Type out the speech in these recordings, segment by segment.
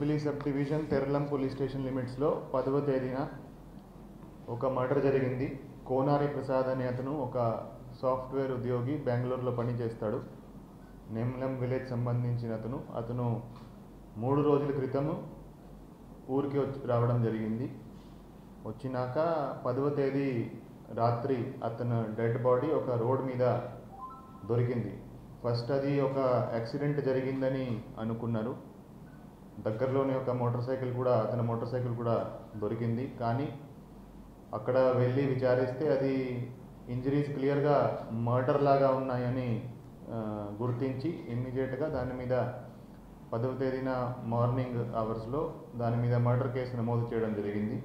పిప్పిలి sub division తెరలం police station లిమిట్స్లో 10వ తేదీన ఒక మర్డర్ జరిగింది. కోనారి ప్రసాద్ అనే అతను ఒక సాఫ్ట్వేర్ ఉద్యోగి, బెంగళూరులో పనిచేస్తాడు. నెమ్లం విలేజ్ సంబంధించిన అతను 3 రోజుల క్రితం ఊరికి రావడం జరిగింది. వచ్చినాక 10వ తేదీ రాత్రి అతను డెడ్ బాడీ ఒక రోడ్ మీద దొరికింది. ఫస్ట్ అది ఒక యాక్సిడెంట్ జరిగిందని అనుకున్నారు. దగ్గరలోనే ఒక అతని మోటార్ సైకిల్ కూడా దొరికింది. కానీ అక్కడ వెళ్ళి విచారిస్తే అది ఇంజరీస్ క్లియర్గా మర్డర్ లాగా ఉన్నాయని గుర్తించి ఇమ్మీడియట్గా దాని మీద 10వ తేదీన మార్నింగ్ అవర్స్లో దాని మీద మర్డర్ కేసు నమోదు చేయడం జరిగింది.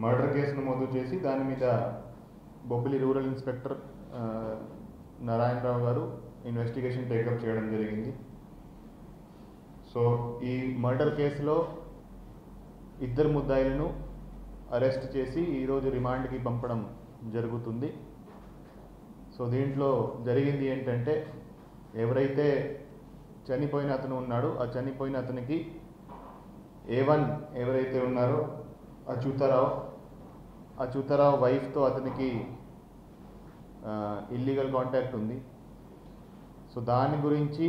మర్డర్ కేసు నమోదు చేసి దాని మీద బొబ్బిలి రూరల్ ఇన్స్పెక్టర్ నారాయణరావు గారు ఇన్వెస్టిగేషన్ టేకప్ చేయడం జరిగింది. సో ఈ మర్డర్ కేసులో 2 ముద్దాయిలను అరెస్ట్ చేసి ఈరోజు రిమాండ్కి పంపడం జరుగుతుంది. సో దీంట్లో జరిగింది ఏంటంటే, ఎవరైతే చనిపోయిన అతను ఉన్నాడో ఆ చనిపోయిన అతనికి A1 ఎవరైతే ఉన్నారో అచ్యుతారావు వైఫ్తో అతనికి ఇల్లీగల్ కాంటాక్ట్ ఉంది. సో దాని గురించి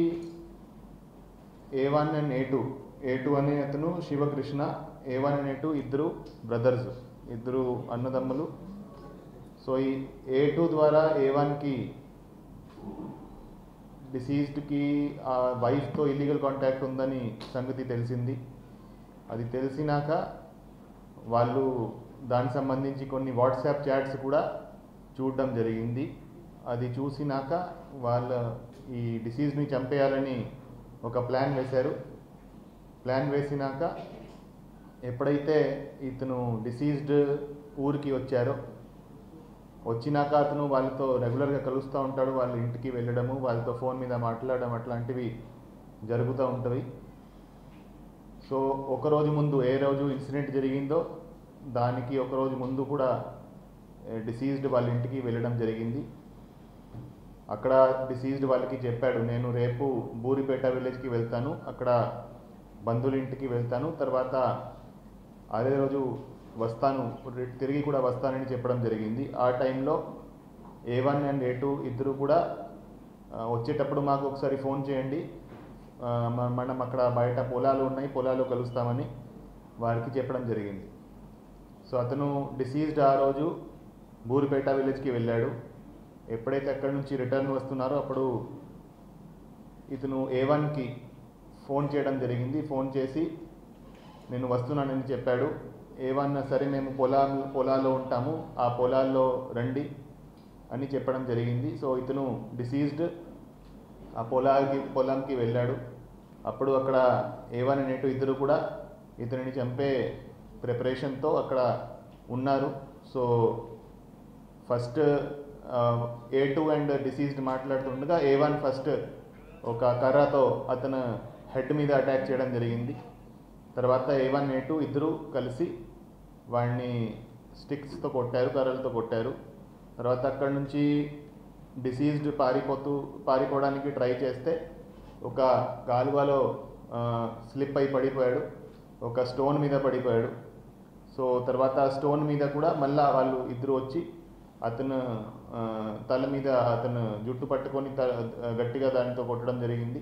A1 అండ్ A2 అనే అతను శివకృష్ణ, A1 అండ్ A2 ఇద్దరు బ్రదర్స్, ఇద్దరు అన్నదమ్ములు. సో ఈ A2 ద్వారా A1కి డిసీజ్డ్కి ఆ వైఫ్తో ఇల్లీగల్ కాంటాక్ట్ ఉందని సంగతి తెలిసింది. అది తెలిసినాక వాళ్ళు దానికి సంబంధించి కొన్ని వాట్సాప్ చాట్స్ కూడా చూడడం జరిగింది. అది చూసినాక వాళ్ళ ఈ డిసీజ్ని చంపేయాలని ఒక ప్లాన్ వేశారు. ప్లాన్ వేసినాక ఎప్పుడైతే ఇతను డిసీజ్డ్ ఊరికి వచ్చినాక అతను వాళ్ళతో రెగ్యులర్గా కలుస్తూ ఉంటాడు. వాళ్ళ ఇంటికి వెళ్ళడము, వాళ్ళతో ఫోన్ మీద మాట్లాడడం అట్లాంటివి జరుగుతూ ఉంటుంది. సో ఒకరోజు ముందు, ఏ రోజు ఇన్సిడెంట్ జరిగిందో దానికి ఒకరోజు ముందు కూడా డిసీజ్డ్ వాళ్ళ ఇంటికి వెళ్ళడం జరిగింది. అక్కడ డిసీజ్డ్ వాళ్ళకి చెప్పాడు, నేను రేపు బూరిపేట విలేజ్కి వెళ్తాను, అక్కడ బంధువుల ఇంటికి వెళ్తాను, తర్వాత అదే రోజు తిరిగి కూడా వస్తానని చెప్పడం జరిగింది. ఆ టైంలో A1 అండ్ A2 ఇద్దరు కూడా వచ్చేటప్పుడు మాకు ఒకసారి ఫోన్ చేయండి, మనం అక్కడ బయట పొలాలు ఉన్నాయి, పొలాలు కలుస్తామని వారికి చెప్పడం జరిగింది. సో అతను డిసీజ్డ్ ఆ రోజు బూరిపేట విలేజ్కి వెళ్ళాడు. ఎప్పుడైతే అక్కడి నుంచి రిటర్న్ వస్తున్నారో అప్పుడు ఇతను A1కి ఫోన్ చేయడం జరిగింది. ఫోన్ చేసి నేను వస్తున్నానని చెప్పాడు. A1 సరే మేము పొలాల్లో ఉంటాము, ఆ పొలాల్లో రండి అని చెప్పడం జరిగింది. సో ఇతను డిసీజ్డ్ ఆ పొలంకి వెళ్ళాడు. అప్పుడు అక్కడ A1 అండ్ A2 ఇద్దరు కూడా ఇతనిని చంపే ప్రిపరేషన్తో అక్కడ ఉన్నారు. So first A2 and diseased మాట్లాడుతుండగా A1 ఫస్ట్ ఒక కర్రతో అతను హెడ్ మీద అటాక్ చేయడం జరిగింది. తర్వాత A1 A2 ఇద్దరు కలిసి వాడిని స్టిక్స్తో కొట్టారు, కర్రలతో కొట్టారు. తర్వాత అక్కడి నుంచి డిసీజ్డ్ పారిపోవడానికి ట్రై చేస్తే ఒక కాలువలో స్లిప్ అయి పడిపోయాడు, ఒక స్టోన్ మీద పడిపోయాడు. సో తర్వాత స్టోన్ మీద కూడా మళ్ళీ వాళ్ళు ఇద్దరు వచ్చి అతను తల మీద అతను జుట్టు పట్టుకొని గట్టిగా దానితో కొట్టడం జరిగింది.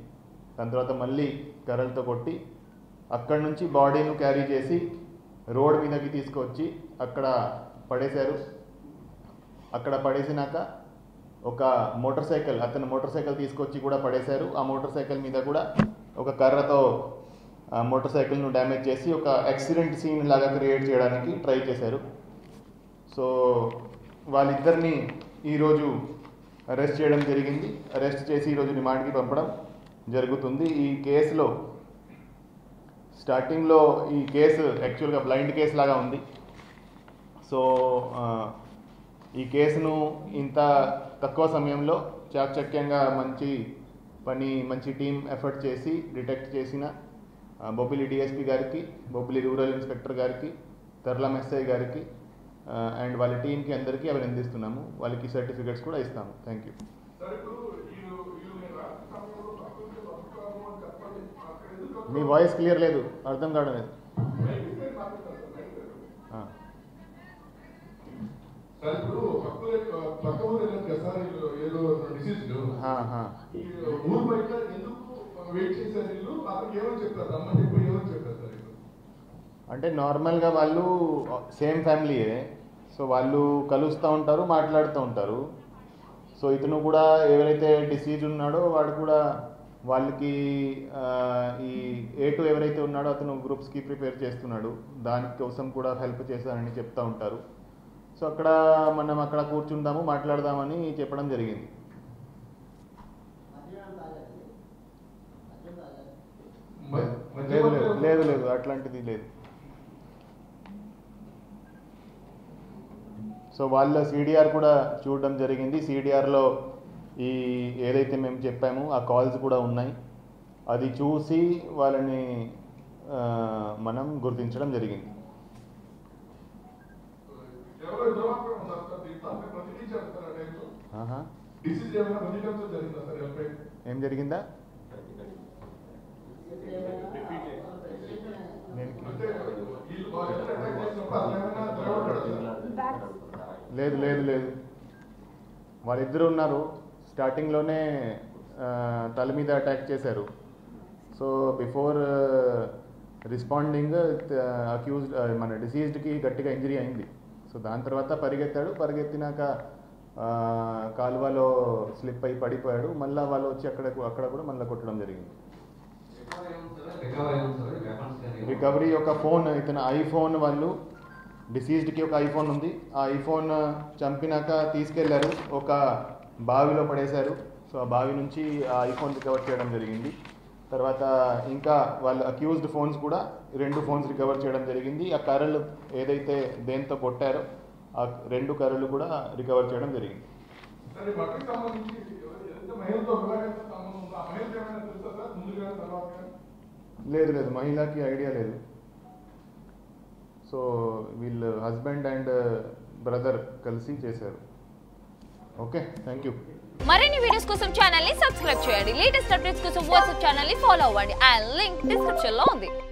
దాని తర్వాత మళ్ళీ కర్రలతో కొట్టి అక్కడి నుంచి బాడీను క్యారీ చేసి రోడ్ మీదకి తీసుకొచ్చి అక్కడ పడేశారు. అక్కడ పడేసినాక ఒక అతను మోటార్ సైకిల్ తీసుకొచ్చి కూడా పడేశారు. ఆ మోటార్ సైకిల్ మీద కూడా ఒక కర్రతో మోటార్ సైకిల్ను డ్యామేజ్ చేసి ఒక యాక్సిడెంట్ సీన్ లాగా క్రియేట్ చేయడానికి ట్రై చేశారు. సో వాళ్ళిద్దరిని ఈరోజు అరెస్ట్ చేయడం జరిగింది. అరెస్ట్ చేసి ఈరోజు రిమాండ్కి పంపడం జరుగుతుంది. ఈ కేసులో స్టార్టింగ్లో ఈ కేసు యాక్చువల్గా బ్లైండ్ కేసు లాగా ఉంది. సో ఈ కేసును ఇంత తక్కువ సమయంలో చాకచక్యంగా మంచి టీం ఎఫర్ట్ చేసి డిటెక్ట్ చేసిన బొబ్బిలి డిఎస్పీ గారికి, బొబ్బిలి రూరల్ ఇన్స్పెక్టర్ గారికి, తెరలం ఎస్ఐ గారికి అండ్ వాళ్ళ టీంకి అందరికీ అభినందిస్తున్నాము. వాళ్ళకి సర్టిఫికెట్స్ కూడా ఇస్తాము. Thank you. సార్, ఇప్పుడు మీ వాయిస్ క్లియర్ లేదు, అర్థం కావడం లేదు. సార్ ఇప్పుడు పక్క ఊరు వెళ్ళారు కదా సార్, ఏదో డిసీజ్డ్ ఊరు బయట ఎందుకు వెయిట్ చేశారు వీళ్ళు, అతనికి ఏమని చెప్పారు, రమ్మని చెప్పి ఏమని చెప్పారు సార్? అంటే నార్మల్గా వాళ్ళు సేమ్ ఫ్యామిలీయే, సో వాళ్ళు కలుస్తూ ఉంటారు, మాట్లాడుతూ ఉంటారు. సో ఇతను కూడా ఎవరైతే డిసీజ్ ఉన్నాడో వాడు కూడా వాళ్ళకి ఈ A2 ఎవరైతే ఉన్నాడో అతను గ్రూప్స్కి ప్రిపేర్ చేస్తున్నాడు, దానికోసం కూడా హెల్ప్ చేశానని చెప్తూ ఉంటారు. సో అక్కడ మనం అక్కడ కూర్చుందాము, మాట్లాడదామని చెప్పడం జరిగింది. లేదు లేదు లేదు లేదు అట్లాంటిది లేదు. సో వాళ్ళ CDR కూడా చూడడం జరిగింది. CDRలో ఈ ఏదైతే మేము చెప్పామో ఆ కాల్స్ కూడా ఉన్నాయి. అది చూసి వాళ్ళని మనం గుర్తించడం జరిగింది. ఏం జరిగిందా? లేదు లేదు లేదు, వాళ్ళిద్దరు ఉన్నారు. స్టార్టింగ్లోనే తల మీద అటాక్ చేశారు. సో బిఫోర్ రెస్పాండింగ్ అక్యూజ్డ్ మన డిసీజ్డ్కి గట్టిగా ఇంజరీ అయింది. సో దాని తర్వాత పరిగెత్తాడు, పరిగెత్తినాక కాలువలో స్లిప్ అయి పడిపోయాడు. మళ్ళీ వాళ్ళు వచ్చి అక్కడ కూడా మళ్ళీ కొట్టడం జరిగింది. రికవరీ ఒక ఫోన్, ఇతను ఐఫోన్, వాళ్ళు డిసీజ్డ్కి ఒక ఐఫోన్ ఉంది, ఆ ఐఫోన్ చంపినాక తీసుకెళ్లారు, ఒక బావిలో పడేశారు. సో ఆ బావి నుంచి ఆ ఐఫోన్ రికవర్ చేయడం జరిగింది. తర్వాత ఇంకా వాళ్ళ అక్యూజ్డ్ ఫోన్స్ కూడా 2 ఫోన్స్ రికవర్ చేయడం జరిగింది. ఆ కర్రలు ఏదైతే దేంతో కొట్టారో ఆ 2 కర్రలు కూడా రికవర్ చేయడం జరిగింది. లేదు లేదు, మహిళకి ఐడియా లేదు. సో వీళ్ళు హస్బెండ్ అండ్ బ్రదర్ కలిసి చేశారు. Okay, thank you. మరిన్ని వీడియోస్ కోసం ఛానల్ ని సబ్స్క్రైబ్ చేయండి. లేటెస్ట్ అప్డేట్స్ కోసం వాట్సాప్ ఛానల్ ని ఫాలో అవ్వండి. ఆ లింక్ డిస్క్రిప్షన్ లో ఉంది.